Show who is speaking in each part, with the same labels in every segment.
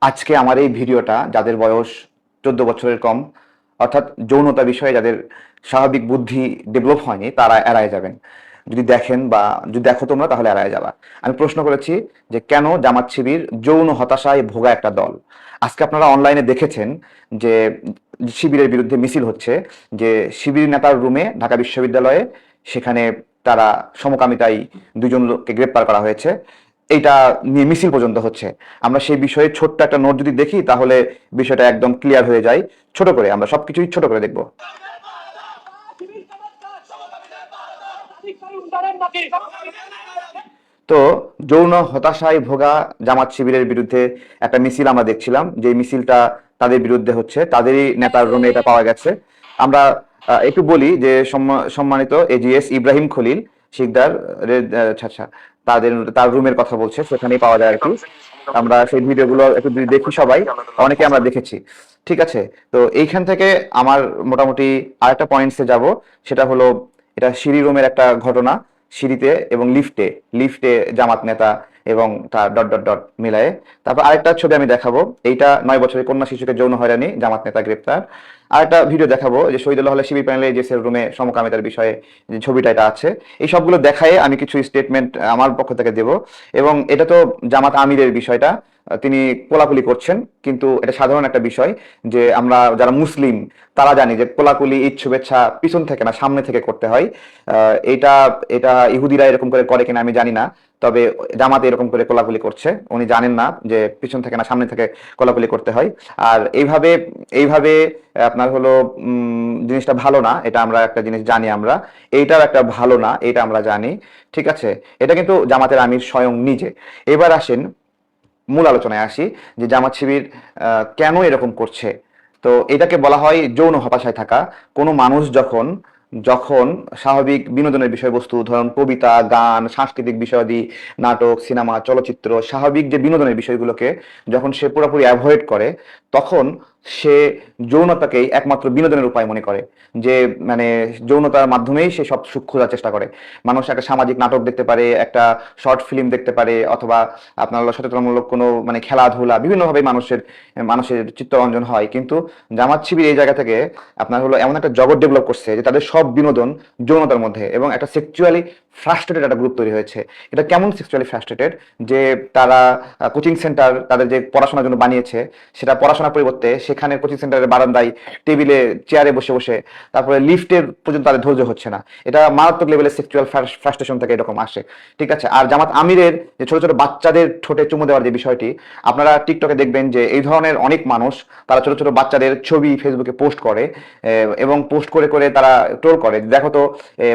Speaker 1: আজকে আমার এই ভিডিওটা যাদের বয়স 14 বছরের কম, অর্থাৎ যৌনতা বিষয়ে যাদের স্বাভাবিক বুদ্ধি ডেভেলপ হয়নি, তারা এড়ায় যাবেন। যদি দেখেন বা যদি দেখো তোমরা, তাহলে এড়ায় যাবা। আমি প্রশ্ন করেছি যে কেন জামাত শিবির যৌন হতাশায় ভোগা একটা দল। আজকে আপনারা অনলাইনে দেখেছেন যে শিবিরের বিরুদ্ধে মিছিল হচ্ছে, যে শিবির নেতার রুমে ঢাকা বিশ্ববিদ্যালয়ে, সেখানে তারা সমকামিতায় দুজন লোককে গ্রেপ্তার করা হয়েছে। এইটা নিয়ে মিছিল পর্যন্ত হচ্ছে। আমরা সেই বিষয়ে ছোট্ট একটা নোট যদি দেখি, তাহলে বিষয়টা একদম ক্লিয়ার হয়ে যায়। ছোট করে আমরা সবকিছুই ছোট করে দেখব। তো যৌন হতাশায় ভোগা জামাত শিবিরের বিরুদ্ধে একটা মিছিল আমরা দেখছিলাম, যে মিছিলটা তাদের বিরুদ্ধে হচ্ছে, তাদেরই নেতার রুমে এটা পাওয়া গেছে। আমরা একটু বলি যে সম্মানিত এজিএস ইব্রাহিম খলিল শিকদার আচ্ছা, তার রুমের কথা বলছে, সেখানেই পাওয়া যায় আর কি। আমরা সেই ভিডিওগুলো একটু দেখি সবাই, অনেকে আমরা দেখেছি। ঠিক আছে, তো এইখান থেকে আমার মোটামুটি আরেকটা পয়েন্টসে যাব। সেটা হলো, এটা সিঁড়ি রুমের একটা ঘটনা। সিঁড়িতে এবং লিফটে লিফটে জামাত নেতা এবং তার ডট ডট ডট মিলায়ে। তারপর আরেকটা ছবি আমি দেখাবো, এইটা 9 বছরের কন্যা শিশুকে যৌন হয়রানি, জামাত নেতা গ্রেপ্তার। আরেকটা ভিডিও দেখাবো যে শহীদুল্লাহ হলে শিবির প্যানেলে যে সেল রুমে সমকামিতার বিষয়ে যে ছবিটা এটা আছে। এই সবগুলো দেখায় আমি কিছু স্টেটমেন্ট আমার পক্ষ থেকে দেব। এবং এটা তো জামাত আমিরের বিষয়টা, তিনি কোলাকুলি করছেন, কিন্তু এটা সাধারণ একটা বিষয় যে আমরা যারা মুসলিম তারা জানি যে কোলাকুলি ঈদ শুভেচ্ছা পিছন থেকে না, সামনে থেকে করতে হয়। এটা এটা ইহুদিরা এরকম করে করে কিনা আমি জানি না, তবে জামাতে এরকম করে কোলাকুলি করছে। উনি জানেন না যে পিছন থেকে না সামনে থেকে কোলাকুলি করতে হয়। আর এইভাবে এইভাবে আপনার হলো জিনিসটা ভালো না, এটা আমরা একটা জিনিস জানি। আমরা এইটাও একটা ভালো না, এটা আমরা জানি। ঠিক আছে, এটা কিন্তু জামাতের আমির স্বয়ং নিজে। এবার আসেন, মূল আলোচনায় আসি যে জামাত শিবির কেন এরকম করছে। তো এটাকে বলা হয় যৌন হতাশায় থাকা। কোনো মানুষ যখন যখন স্বাভাবিক বিনোদনের বিষয়বস্তু, ধরুন কবিতা, গান, সাংস্কৃতিক বিষয়াদি, নাটক, সিনেমা, চলচ্চিত্র, স্বাভাবিক যে বিনোদনের বিষয়গুলোকে যখন সে পুরোপুরি অ্যাভয়েড করে, তখন সে যৌনতাকেই একমাত্র বিনোদনের উপায় মনে করে। যে মানে যৌনতার মাধ্যমেই সে সব সুখ খোঁজার চেষ্টা করে। মানুষ একটা সামাজিক নাটক দেখতে পারে, একটা শর্ট ফিল্ম দেখতে পারে, অথবা আপনার হলো সচেতনমূলক কোনো মানে খেলাধুলা, বিভিন্নভাবে মানুষের মানুষের চিত্তরঞ্জন হয়। কিন্তু জামাত শিবির এই জায়গা থেকে আপনার হলো এমন একটা জগৎ ডেভেলপ করছে যে তাদের সব বিনোদন যৌনতার মধ্যে, এবং একটা সেক্সুয়ালি ফ্রাস্ট্রেটেড একটা গ্রুপ তৈরি হয়েছে। এটা কেমন সেক্সুয়ালি ফ্রাস্ট্রেটেড, যে তারা কোচিং সেন্টার তাদের যে পড়াশোনার জন্য বানিয়েছে, সেটা পড়াশোনার পরিবর্তে সেখানে কোচিং সেন্টারের বারান্দায় টেবিলে চেয়ারে বসে বসে, তারপরে লিফটের পর্যন্ত তাদের ধৈর্য হচ্ছে না। এটা মারাত্মক লেভেলের সেক্সুয়াল ফ্রাস্ট্রেশন থেকে এরকম আসে। ঠিক আছে, আর জামাত আমিরের যে ছোট ছোট বাচ্চাদের ঠোঁটে চুমু দেওয়ার যে বিষয়টি, আপনারা টিকটকে দেখবেন যে এই ধরনের অনেক মানুষ তারা ছোট ছোট বাচ্চাদের ছবি ফেসবুকে পোস্ট করে, এবং পোস্ট করে করে তারা ট্রোল করে, দেখো তো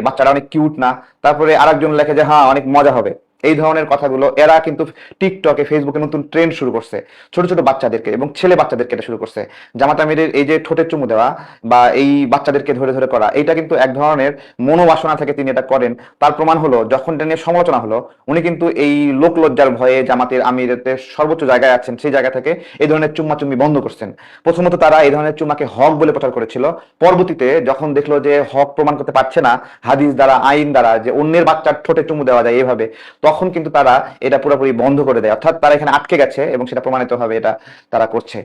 Speaker 1: বাচ্চারা অনেক কিউট না। তারপরে আরেকজন লেখে যে হ্যাঁ অনেক মজা হবে। এই ধরনের কথাগুলো এরা কিন্তু টিকটকে, ফেসবুকে নতুন ট্রেন্ড শুরু করছে, ছোট ছোট বাচ্চাদেরকে এবং ছেলে বাচ্চাদেরকে এটা শুরু করছে। জামাত আমিরের এই যে ঠোঁটের চুমু দেওয়া বা এই বাচ্চাদেরকে ধরে ধরে করা, এটা কিন্তু এক ধরনের মনোবাসনা থেকে তিনি এটা করেন। তার প্রমাণ হলো, যখন এটা নিয়ে সমালোচনা হলো, উনি কিন্তু এই লোকলজ্জার ভয়ে জামাতের আমিরের সর্বোচ্চ জায়গায় আছেন, সেই জায়গা থেকে এই ধরনের চুম্মাচুম্মি বন্ধ করছেন। প্রথমত তারা এই ধরনের চুম্মাকে হক বলে প্রচার করেছিল। পরবর্তীতে যখন দেখলো যে হক প্রমাণ করতে পারছে না হাদিস দ্বারা, আইন দ্বারা, যে অন্যের বাচ্চার ঠোঁটে চুমু দেওয়া যায় এভাবে, তখন কিন্তু তারা এটা পুরোপুরি বন্ধ করে দেয়। অর্থাৎ তারা এখানে আটকে গেছে এবং সেটা প্রমাণিত হবে এটা তারা করছে।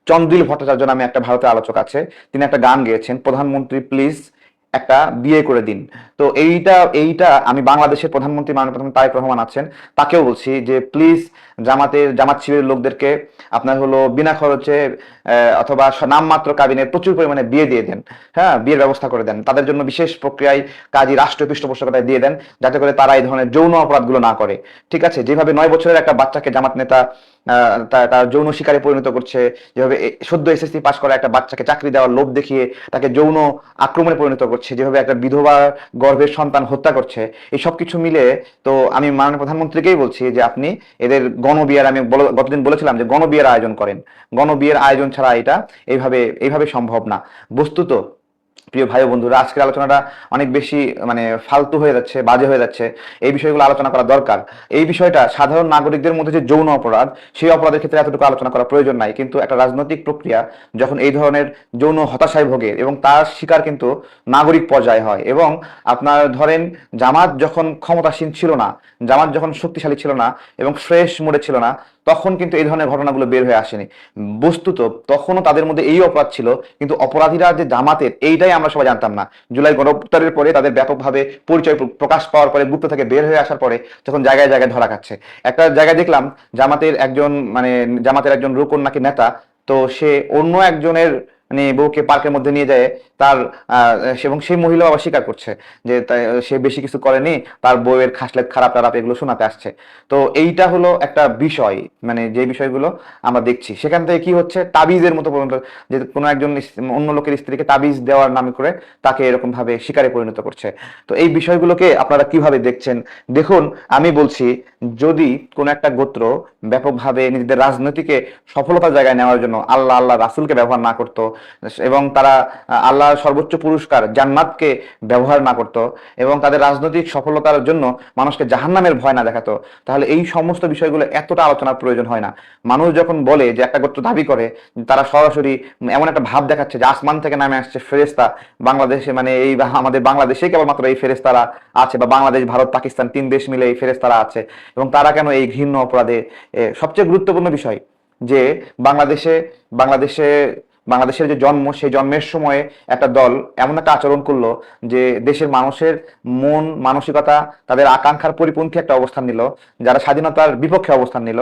Speaker 1: চন্দ্রিল ভট্টাচার্য নামে একটা ভারতের আলোচক আছে, তিনি একটা গান গেয়েছেন, প্রধানমন্ত্রী প্লিজ একটা বিয়ে করে দিন। তো এইটা এইটা আমি বাংলাদেশের প্রধানমন্ত্রী মাননীয় প্রধানমন্ত্রী তারেক রহমান আছেন, তাকেও বলছি যে প্লিজ জামাত শিবিরের লোকদেরকে আপনার হলো বিনা খরচে অথবা নামমাত্র কাবিনে প্রচুর পরিমাণে বিয়ে দিয়ে দেন। হ্যাঁ, বিয়ের ব্যবস্থা করে দেন, তাদের জন্য বিশেষ প্রক্রিয়ায় কাজী রাষ্ট্রীয় পৃষ্ঠপোষকতায় দিয়ে দেন, যাতে করে তারা এই ধরনের যৌন অপরাধগুলো না করে। ঠিক আছে, যেভাবে 9 বছরের একটা বাচ্চাকে জামাত নেতা তার যৌন শিকারে পরিণত করছে, যেভাবে সদ্য এসএসসি পাস করা একটা বাচ্চাকে চাকরি দেওয়ার লোভ দেখিয়ে তাকে যৌন আক্রমণে পরিণত করছে, যেভাবে একটা বিধবা গর্ভের সন্তান হত্যা করছে, এই সব কিছু মিলে তো আমি মাননীয় প্রধানমন্ত্রীকেই বলছি যে আপনি এদের গণবিয়ার, আমি গতদিন বলেছিলাম যে গণবিয়ার আয়োজন করেন। গণবিয়ের আয়োজন ছাড়া এটা এইভাবে এইভাবে সম্ভব না। বস্তুত প্রিয় ভাই ও বন্ধুরা, আজকের আলোচনাটা অনেক বেশি মানে ফালতু হয়ে যাচ্ছে, বাজে হয়ে যাচ্ছে। এই বিষয়গুলো আলোচনা করা দরকার। এই বিষয়টা সাধারণ নাগরিকদের মধ্যে যে যৌন অপরাধ, সেই অপরাধের ক্ষেত্রে এতটুকু আলোচনা করা প্রয়োজন নাই। কিন্তু একটা রাজনৈতিক প্রক্রিয়া যখন এই ধরনের যৌন হতাশায় ভোগে এবং তার শিকার কিন্তু নাগরিক পর্যায়ে হয়, এবং আপনার ধরেন জামাত যখন ক্ষমতাসীন ছিল না, জামাত যখন শক্তিশালী ছিল না এবং ফ্রেশ মোডে ছিল না, তখন কিন্তু এই ধরনের ঘটনাগুলো বের হয়ে আসেনি। বস্তুত তখনও তাদের মধ্যে এই অপরাধ ছিল, কিন্তু অপরাধীরা যে জামাতের এইটাই আমরা সবাই জানতাম না। জুলাই গণঅভ্যুত্থানের পরে তাদের ব্যাপকভাবে পরিচয় প্রকাশ পাওয়ার পরে, গুপ্ত থেকে বের হয়ে আসার পরে যখন জায়গায় জায়গায় ধরা খাচ্ছে, একটা জায়গায় দেখলাম জামাতের একজন রুকন নাকি নেতা, তো সে অন্য একজনের মানে বউকে পার্কের মধ্যে নিয়ে যায় তার এবং সেই মহিলা আবার স্বীকার করছে যে সে বেশি কিছু করেনি, তার বউয়ের খাসলেত খারাপ টারাপ এগুলো শোনাতে আসছে। তো এইটা হলো একটা বিষয়, মানে যে বিষয়গুলো আমরা দেখছি সেখান থেকে কি হচ্ছে, তাবিজের মতো পর্যন্ত, যে কোনো একজন অন্য লোকের স্ত্রীকে তাবিজ দেওয়ার নামে করে তাকে এরকম ভাবে শিকারে পরিণত করছে। তো এই বিষয়গুলোকে আপনারা কিভাবে দেখছেন? দেখুন, আমি বলছি, যদি কোনো একটা গোত্র ব্যাপকভাবে নিজেদের রাজনীতিকে সফলতার জায়গায় নেওয়ার জন্য আল্লাহ রাসূলকে ব্যবহার না করত, এবং তারা আল্লাহর সর্বোচ্চ পুরস্কার জান্নাতকে ব্যবহার না করত, এবং তাদের রাজনৈতিক সফলতার জন্য মানুষকে জাহান্নামের ভয় না দেখাতো, তাহলে এই সমস্ত বিষয়গুলো এতটা আলোচনার প্রয়োজন হয় না। মানুষ যখন বলে যে একটা গোত্র দাবি করে, তারা সরাসরি এমন একটা ভাব দেখাচ্ছে যে আসমান থেকে নামে আসছে ফেরেশতা, বাংলাদেশে মানে এই আমাদের বাংলাদেশে কেবলমাত্র এই ফেরেশতারা আছে, বা বাংলাদেশ ভারত পাকিস্তান 3 দেশ মিলে এই ফেরেশতারা আছে, এবং তারা কেন এই ঘৃণ্য অপরাধে। সবচেয়ে গুরুত্বপূর্ণ বিষয় যে বাংলাদেশে বাংলাদেশে বাংলাদেশের যে জন্ম, সেই জন্মের সময়ে একটা দল এমন একটা আচরণ করলো যে দেশের মানুষের মন মানসিকতা, তাদের আকাঙ্ক্ষার পরিপন্থী একটা অবস্থান নিল, যারা স্বাধীনতার বিপক্ষে অবস্থান নিল,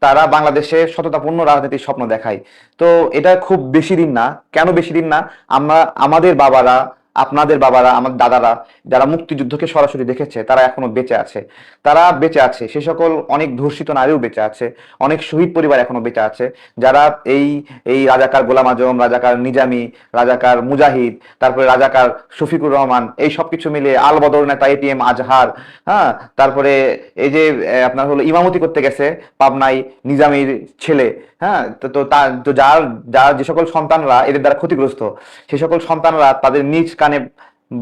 Speaker 1: তারা বাংলাদেশে সততাপূর্ণ রাজনীতির স্বপ্ন দেখায়। তো এটা খুব বেশি দিন না। কেন বেশি দিন না? আমাদের বাবারা, আপনাদের বাবারা, আমাদের দাদারা যারা মুক্তিযুদ্ধকে সরাসরি দেখেছে, তারা এখনো বেঁচে আছে। তারা বেঁচে আছে, সে সকল অনেক ধর্ষিত নারীও বেঁচে আছে, অনেক শহীদ পরিবার এখনো বেঁচে আছে, যারা এই এই রাজাকার গোলাম আজম, রাজাকার নিজামী, রাজাকার মুজাহিদ, তারপরে রাজাকার শফিকুর রহমান, এই সবকিছু মিলে আল বদর নেতা এটিএম আজহার, হ্যাঁ, তারপরে এই যে আপনার হলো ইমামতি করতে গেছে পাবনায় নিজামীর ছেলে, হ্যাঁ, তো যার যার যে সকল সন্তানরা এদের দ্বারা ক্ষতিগ্রস্ত, সে সকল সন্তানরা তাদের নিজ কানে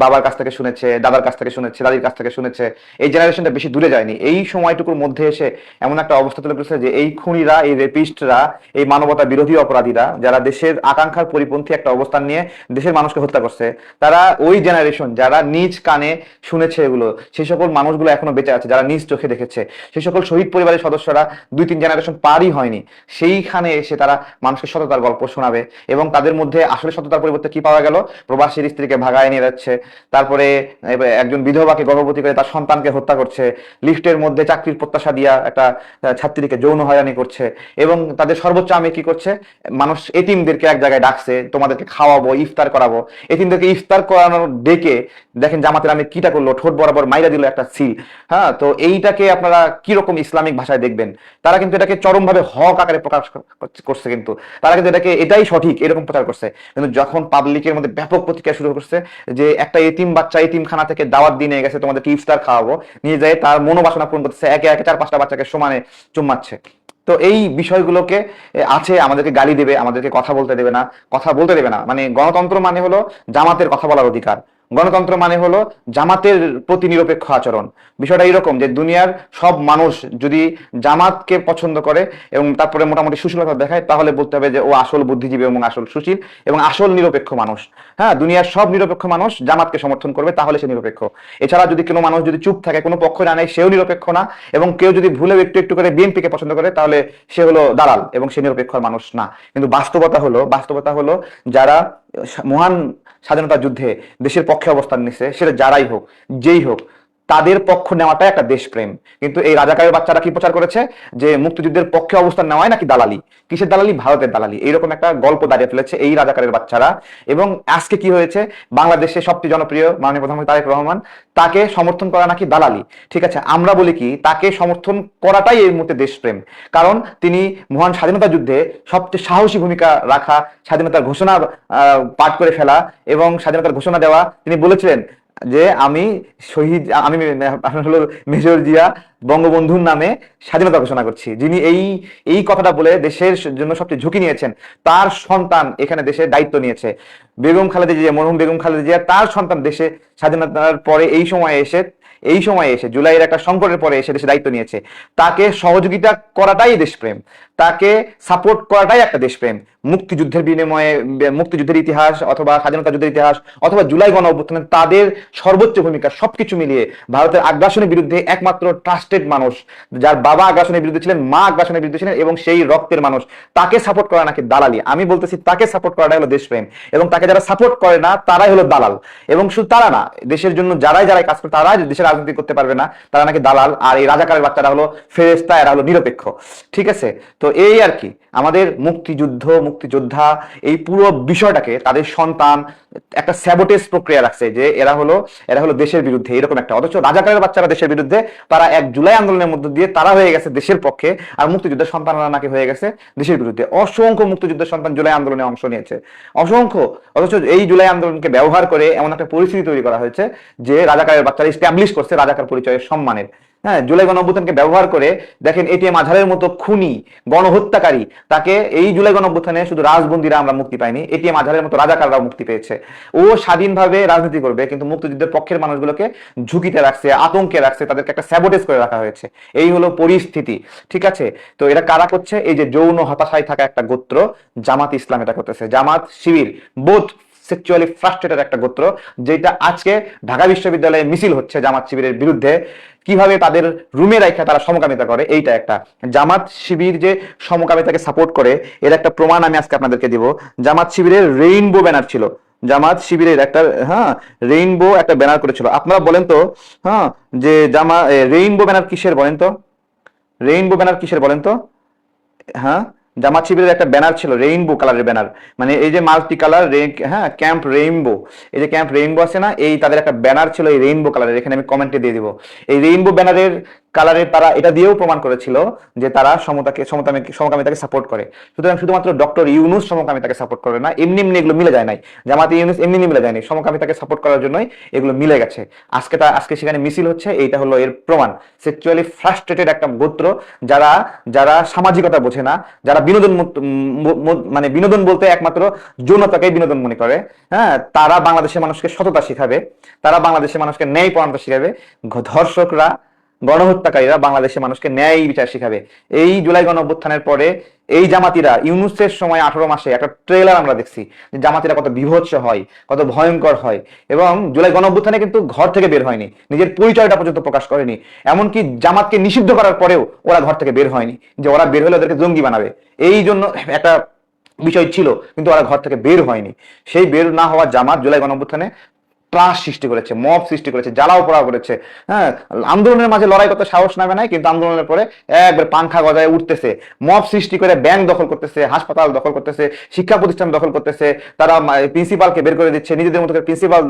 Speaker 1: বাবার কাছ থেকে শুনেছে, দাদার কাছ থেকে শুনেছে, দাদির কাছ থেকে শুনেছে। এই জেনারেশনটা বেশি দূরে যায়নি। এই সময়টুকুর মধ্যে এসে এমন একটা অবস্থা তুলে ধরেছে যে এই খুনিরা, এই রেপিস্টরা, এই মানবতা বিরোধী অপরাধীরা, যারা দেশের আকাঙ্ক্ষার পরিপন্থী একটা অবস্থান নিয়ে দেশের মানুষকে হত্যা করছে, তারা ওই জেনারেশন যারা নিজ কানে শুনেছে এগুলো, সেই সকল মানুষগুলো এখনো বেঁচে আছে, যারা নিজ চোখে দেখেছে। সেই সকল শহীদ পরিবারের সদস্যরা 2-3 জেনারেশন পারই হয়নি, সেইখানে এসে তারা মানুষকে সততার গল্প শোনাবে, এবং তাদের মধ্যে আসলে সততার পরিবর্তে কি পাওয়া গেল? প্রবাসীর স্ত্রীকে ভাগায় নিয়ে যাচ্ছে, তারপরে একজন বিধবাকে গর্ভবতী করে তার সন্তানকে হত্যা করছে, লিফটের মধ্যে চাকরির প্রত্যাশা দিয়া একটা ছাত্রীকে যৌন হয়রানি করছে, এবং তাদের সর্বোচ্চ আমি কি করছে, মানুষ এতিমদেরকে এক জায়গায় ডাকছে, তোমাদেরকে খাওয়াবো, ইফতার করাবো। এতিমদেরকে ইফতার করানোর ডেকে দেখেন জামাতের আমি কিটা করলো, ঠোঁট বরাবর মাইরা দিল একটা সিল। হ্যাঁ, তো এইটাকে আপনারা কিরকম ইসলামিক ভাষায় দেখবেন? তারা কিন্তু এটাকে চরমভাবে হক আকারে প্রকাশ করছে, কিন্তু তারা কিন্তু এটাই সঠিক এরকম প্রচার করছে। কিন্তু যখন পাবলিকের মধ্যে ব্যাপক প্রতিক্রিয়া শুরু করছে যে একটা এতিম বাচ্চা এতিমখানা থেকে দাওয়াত দিয়ে নিয়ে গেছে, তোমাদেরকে ইফতার খাওয়াবো, নিয়ে যায় তার মনোবাসনা পূরণ করতেছে, একে একে 4-5টা বাচ্চাকে সমানে চুম্মাচ্ছে। তো এই বিষয়গুলোকে আছে, আমাদেরকে গালি দেবে, আমাদেরকে কথা বলতে দেবে না, কথা বলতে দেবে না। মানে গণতন্ত্র মানে হলো জামাতের কথা বলার অধিকার, গণতন্ত্র মানে হলো জামাতের প্রতি নিরপেক্ষ আচরণ। বিষয়টা এরকম যে দুনিয়ার সব মানুষ যদি জামাতকে পছন্দ করে এবং তারপরে মোটামুটি সুশীলতা দেখায়, তাহলে বলতে হবে যে ও আসল বুদ্ধিজীবী এবং আসল সুশীল এবং আসল নিরপেক্ষ মানুষ। হ্যাঁ, দুনিয়ার সব নিরপেক্ষ মানুষ জামাতকে সমর্থন করবে, তাহলে সে নিরপেক্ষ। এছাড়া যদি কোনো মানুষ যদি চুপ থাকে, কোনো পক্ষ না নেয়, সেও নিরপেক্ষ না। এবং কেউ যদি ভুলেও একটু একটু করে বিএনপিকে পছন্দ করে, তাহলে সে হলো দালাল এবং সে নিরপেক্ষ মানুষ না। কিন্তু বাস্তবতা হলো যারা মহান স্বাধীনতা যুদ্ধে দেশের পক্ষে অবস্থান নিছে, সেটা যারাই হোক, যেই হোক, তাদের পক্ষ নেওয়াটাই একটা দেশপ্রেম। কিন্তু এই রাজাকারের বাচ্চারা কি প্রচার করেছে যে মুক্তিযুদ্ধের পক্ষে অবস্থান নেওয়াই নাকি দালালি। কিসের দালালি? ভারতের দালালি। এইরকম একটা গল্প দাঁড়িয়ে ফেলেছে এই রাজাকারের বাচ্চারা। এবং আজকে কি হয়েছে, বাংলাদেশে সবচেয়ে জনপ্রিয় মাননীয় প্রধানমন্ত্রী তারেক রহমান, তাকে সমর্থন করা নাকি দালালি। ঠিক আছে, আমরা বলি কি, তাকে সমর্থন করাটাই এই মুহূর্তে দেশপ্রেম। কারণ তিনি মহান স্বাধীনতা যুদ্ধে সবচেয়ে সাহসী ভূমিকা রাখা, স্বাধীনতার ঘোষণা পাঠ করে ফেলা এবং স্বাধীনতার ঘোষণা দেওয়া। তিনি বলেছিলেন যে আমি আমি হলো মেজর জিয়া বঙ্গবন্ধুর নামে স্বাধীনতা ঘোষণা করছি, যিনি এই এই কথাটা বলে দেশের জন্য সবচেয়ে ঝুঁকি নিয়েছেন, তার সন্তান এখানে দেশের দায়িত্ব নিয়েছে। বেগম খালেদা জিয়া, মরহুম বেগম খালেদা জিয়া, তার সন্তান দেশে স্বাধীনতার পরে এই সময়ে এসে জুলাইয়ের একটা সংকটের পরে এসে দেশে দায়িত্ব নিয়েছে। তাকে সহযোগিতা করাটাই দেশপ্রেম, তাকে সাপোর্ট করাটাই একটা দেশপ্রেম। মুক্তিযুদ্ধের বিনিময়ে, মুক্তিযুদ্ধের ইতিহাস অথবা স্বাধীনতা যুদ্ধের ইতিহাস অথবা জুলাই গণ অভ্যুত্থানে তাদের সর্বোচ্চ ভূমিকা, সবকিছু মিলিয়ে ভারতের আগ্রাসনের বিরুদ্ধে একমাত্র ট্রাস্টেড মানুষ, যার বাবা আগ্রাসনের বিরুদ্ধে ছিলেন, মা আগ্রাসনের বিরুদ্ধে ছিলেন, এবং সেই রক্তের মানুষ, তাকে সাপোর্ট করা নাকি দালালি। আমি বলতেছি তাকে সাপোর্ট করাটাই হলো দেশপ্রেম, এবং তাকে যারা সাপোর্ট করে না তারাই হলো দালাল। এবং শুধু তারা না, দেশের জন্য যারাই যারাই কাজ করে তারা দেশের রাজনীতি করতে পারবে না, তারা নাকি দালাল। আর এই রাজাকারের বাচ্চারা হলো ফেরেশতা, এরা হলো নিরপেক্ষ। ঠিক আছে, তো এই আর কি আমাদের মুক্তিযোদ্ধা এই পুরো বিষয়টাকে তাদের সন্তান একটা স্যাবোটেজ প্রক্রিয়া রাখছে, যে এরা হলো দেশের বিরুদ্ধে এরকম একটা, অথচ রাজাকারের বাচ্চারা দেশের বিরুদ্ধে, তারা 1 জুলাই আন্দোলনের মধ্য দিয়ে তারা হয়ে গেছে দেশের পক্ষে, আর মুক্তিযুদ্ধের সন্তানরা নাকি হয়ে গেছে দেশের বিরুদ্ধে। অসংখ্য মুক্তিযুদ্ধের সন্তান জুলাই আন্দোলনে অংশ নিয়েছে, অসংখ্য। অথচ এই জুলাই আন্দোলনকে ব্যবহার করে এমন একটা পরিস্থিতি তৈরি করা হয়েছে যে রাজাকারের বাচ্চারা এস্টাবলিশ করছে রাজাকার পরিচয়ের সম্মানের। হ্যাঁ, জুলাই গণঅভ্যুত্থানকে ব্যবহার করে দেখেন এটিএম আজহারের মতো খুনি, গণহত্যাকারী, তাকে এই জুলাই গণঅভ্যুত্থানে শুধু রাজবন্দীরা আমরা মুক্তি পাইনি, এটিএম আজহারের মতো রাজাকাররাও মুক্তি পেয়েছে। ও স্বাধীনভাবে রাজনীতি করবে, কিন্তু মুক্তিযুদ্ধের পক্ষের মানুষগুলোকে ঝুঁকিতে রাখছে, আতঙ্কে রাখছে, তাদেরকে একটা স্যাবোটেজ করে রাখা হয়েছে। এই হলো পরিস্থিতি। ঠিক আছে, তো এরা কারা করছে? এই যে যৌন হতাশায় থাকা একটা গোত্র জামাত ইসলাম এটা করতেছে। Jamaat Shibir both sexually frustrated একটা গোত্র, যেটা আজকে ঢাকা বিশ্ববিদ্যালয়ে মিছিল হচ্ছে জামাত শিবিরের বিরুদ্ধে। কিভাবে তাদের রুমে রাখা তারা সমকামিতা করে, এইটা একটা। জামাত শিবির যে সমকামিতাকে সাপোর্ট করে এর একটা প্রমাণ আমি আজকে আপনাদেরকে দিব। জামাত শিবিরের রেইনবো ব্যানার ছিল, জামাত শিবিরের একটা, হ্যাঁ, রেইনবো একটা ব্যানার করেছিল। আপনারা বলেন তো, হ্যাঁ, যে রেইনবো ব্যানার কিসের বলেন তো, রেইনবো ব্যানার কিসের বলেন তো? হ্যাঁ, জামাত শিবিরের একটা ব্যানার ছিল, রেইনবো কালারের ব্যানার, মানে এই যে মাল্টি কালার, হ্যাঁ, ক্যাম্প রেইনবো, এই যে ক্যাম্প রেইনবো আছে না, এই তাদের একটা ব্যানার ছিল এই রেইনবো কালারের। এখানে আমি কমেন্টে দিয়ে দিব। এই রেইনবো ব্যানারের কালারের তারা এটা দিয়েও প্রমাণ করেছিল যে তারা সমকামিতাকে সাপোর্ট করে। সুতরাং শুধুমাত্র ডক্টর ইউনূস সমকামিতাকে সাপোর্ট করে না, এমনি এমনি এগুলো মিলে যায় নাই। জামাত ইউনূস এমনি মিলে যায়নি, সমকামিতাকে সাপোর্ট করার জন্যই এগুলো মিলে গেছে। আজকে সেখানে মিছিল হচ্ছে, এইটা হলো এর প্রমাণ। সেক্সুয়ালি ফ্রাস্ট্রেটেড একটা গোত্র, যারা যারা সামাজিকতা বোঝে না, যারা বিনোদন মানে বিনোদন বলতে একমাত্র যৌনতাকেই বিনোদন মনে করে। হ্যাঁ, তারা বাংলাদেশের মানুষকে সততা শিখাবে, তারা বাংলাদেশের মানুষকে ন্যায় পরায়ণতা শিখাবে। ধর্ষকরা, গণহত্যাকারীরা বাংলাদেশের মানুষকে ন্যায় বিচার শিখাবে। এই জুলাই গণঅভ্যুত্থানের পরে এই জামাতিরা, ইউনূসের সময় 18 মাসে একটা ট্রেলার আমরা দেখছি যে জামাতিরা কত বিভৎস হয়, কত ভয়ঙ্কর হয়। এবং জুলাই গণঅভ্যুত্থানে কিন্তু ঘর থেকে বের হয়নি, নিজের পরিচয়টা পর্যন্ত প্রকাশ করেনি। এমনকি জামাতকে নিষিদ্ধ করার পরেও ওরা ঘর থেকে বের হয়নি, যে ওরা বের হলে ওদেরকে জঙ্গি বানাবে, এই জন্য একটা বিষয় ছিল, কিন্তু ওরা ঘর থেকে বের হয়নি। সেই বের না হওয়া জামাত জুলাই গণঅভ্যুত্থানে ত্রাস সৃষ্টি করেছে, মব সৃষ্টি করেছে, জ্বালাও পোড়াও করেছে। হ্যাঁ, আন্দোলনের মাঝে লড়াই করতে সাহস নামে নাই, কিন্তু আন্দোলনের পরে একবার পাংখা গজায় উঠতেছে, মব সৃষ্টি করে ব্যাংক দখল করতেছে, হাসপাতাল দখল করতেছে, শিক্ষা প্রতিষ্ঠান দখল করতেছে, তারা প্রিন্সিপালকে বের করে দিচ্ছে, নিজেদের মতো করে প্রিন্সিপাল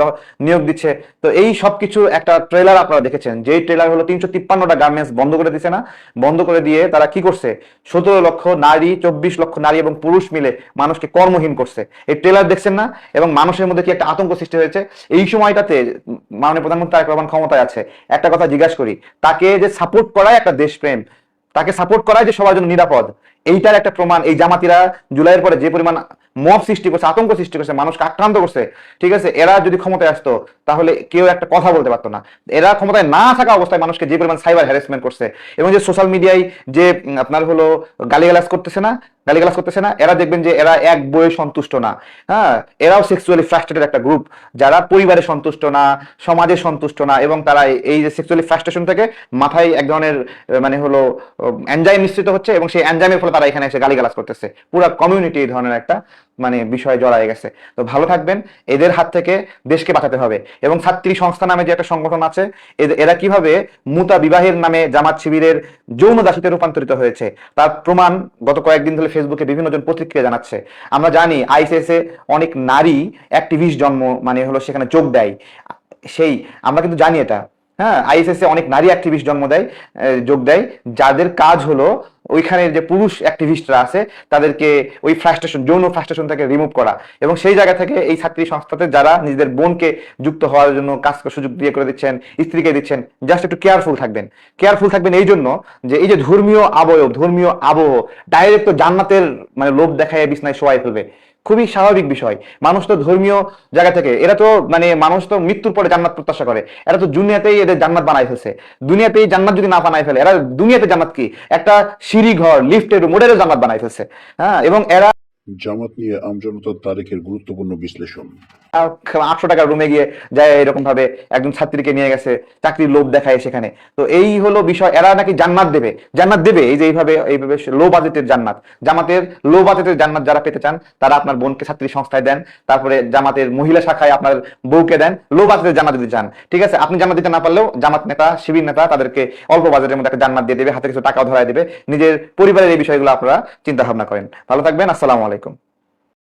Speaker 1: নিয়োগ দিচ্ছে। তো এই সবকিছু একটা ট্রেলার আপনারা দেখেছেন, যেই ট্রেলার হলো 353টা গার্মেন্টস বন্ধ করে দিচ্ছে না, বন্ধ করে দিয়ে তারা কি করছে, 17 লক্ষ নারী, 24 লক্ষ নারী এবং পুরুষ মিলে মানুষকে কর্মহীন করছে। এই ট্রেলার দেখছেন না? এবং মানুষের মধ্যে কি একটা আতঙ্ক সৃষ্টি হয়েছে। এই সময়টাতে মাননীয় প্রধানমন্ত্রী তারেক রহমান ক্ষমতায় আছে, একটা কথা জিজ্ঞাসা করি, তাকে যে সাপোর্ট করায় একটা দেশপ্রেম, তাকে সাপোর্ট করায় যে সবার জন্য নিরাপদ, এইটার একটা প্রমাণ এই জামাতিরা জুলাইয়ের পরে যে পরিমাণ মব সৃষ্টি করছে, আতঙ্ক সৃষ্টি করছে, মানুষকে আক্রান্ত করছে। ঠিক আছে, এরা যদি ক্ষমতায় আসতো তাহলে কেউ একটা কথা বলতে পারতো না। এরা ক্ষমতায় না থাকা অবস্থায় মানুষকে যে পরিমাণ সাইবার হ্যারাসমেন্ট করছে, এবং যে সোশ্যাল মিডিয়ায় যে আপনার হলো গালিগালাজ করতেছে না, এরা দেখবেন যে এরা এক বইয়ে সন্তুষ্ট না। হ্যাঁ, এরাও সেক্সুয়ালি ফ্রাস্ট্রেটেড একটা গ্রুপ, যারা পরিবারে সন্তুষ্ট না, সমাজে সন্তুষ্ট না, এবং তারা এই যে সেক্সুয়ালি ফ্রাস্ট্রেশন থেকে মাথায় এক ধরনের মানে হলো এনজাইম মিশ্রিত হচ্ছে, এবং সেই এনজাইমের ফলে তারা এখানে এসে গালিগালাজ করতেছে। পুরো কমিউনিটি এই ধরনের একটা মানে বিষয়ে জড়ায় গেছে। তো ভালো থাকবেন, এদের হাত থেকে দেশকে বাঁচাতে হবে। এবং ছাত্রী সংস্থা নামে যে একটা সংগঠন আছে, এরা কিভাবে মুতা বিবাহের নামে জামাত শিবিরের যৌন দাসীতে রূপান্তরিত হয়েছে তার প্রমাণ গত কয়েকদিন ধরে ফেসবুকে বিভিন্ন জন প্রতিক্রিয়া জানাচ্ছে। আমরা জানি আইসিএসে অনেক নারী অ্যাক্টিভিস্ট মানে হলো সেখানে যোগ দেয়, আমরা কিন্তু জানি এটা। হ্যাঁ, আইএসএস অনেক নারী অ্যাক্টিভিস্ট যোগ দেয়, যাদের কাজ হলো ওইখানের যে পুরুষ অ্যাক্টিভিস্টরা আছে তাদেরকে ওই ফ্রাস্ট্রেশন, যৌন ফ্রাস্ট্রেশন থেকে রিমুভ করা, এবং সেই জায়গা থেকে এই ছাত্রী সংস্থাতে যারা নিজেদের বোনকে যুক্ত হওয়ার জন্য কাজ সুযোগ দিয়ে করে দিচ্ছেন, স্ত্রীকে দিচ্ছেন, জাস্ট একটু কেয়ারফুল থাকবেন। কেয়ারফুল থাকবেন এই জন্য যে এই যে ধর্মীয় আবয়ব, ধর্মীয় আবহ ডাইরেক্ট তো জান্নাতের মানে লোভ দেখায় বিছনায় শোয়াই ফেলবে, খুবই স্বাভাবিক বিষয়। মানুষ তো ধর্মীয় জায়গা থেকে, এরা তো মানে মানুষ তো মৃত্যুর পরে জান্নাত প্রত্যাশা করে, এরা তো দুনিয়াতেই এদের জান্নাত বানাই ফেলছে। দুনিয়াতেই জান্নাত যদি না বানাই ফেলে, এরা দুনিয়াতে জান্নাত কি একটা সিঁড়ি ঘর, লিফটের রুম, ওটারও জান্নাত বানাই ফেলছে। হ্যাঁ, এবং এরা
Speaker 2: জামাত নিয়ে আমজনতা তারেকের গুরুত্বপূর্ণ বিশ্লেষণ।
Speaker 1: 800 টাকার রুমে গিয়ে যায় এরকম ভাবে একজন ছাত্রীকে নিয়ে গেছে, চাকরির লোভ দেখায় সেখানে। তো এই হলো বিষয়, এরা নাকি জান্নাত দেবে, জান্নাত দেবে এই যে এইভাবে এইভাবে লো বাজেটের জান্নাত। জামাতের লো বাজেটের জান্নাত যারা পেতে চান তারা আপনার বোনকে ছাত্রী সংস্থায় দেন, তারপরে জামাতের মহিলা শাখায় আপনার বউকে দেন, লো বাজেটের জান্নাত দিতে চান, ঠিক আছে। আপনি জান্নাত দিতে না পারলেও জামাত নেতা, শিবির নেতা তাদেরকে অল্প বাজেটের মধ্যে একটা জান্নাত দিয়ে দেবে, হাতে কিছু টাকাও ধরায় দেবে। নিজের পরিবারের এই বিষয়গুলো আপনারা চিন্তা ভাবনা করেন। ভালো থাকবেন, আসসালামু আলাইকুম।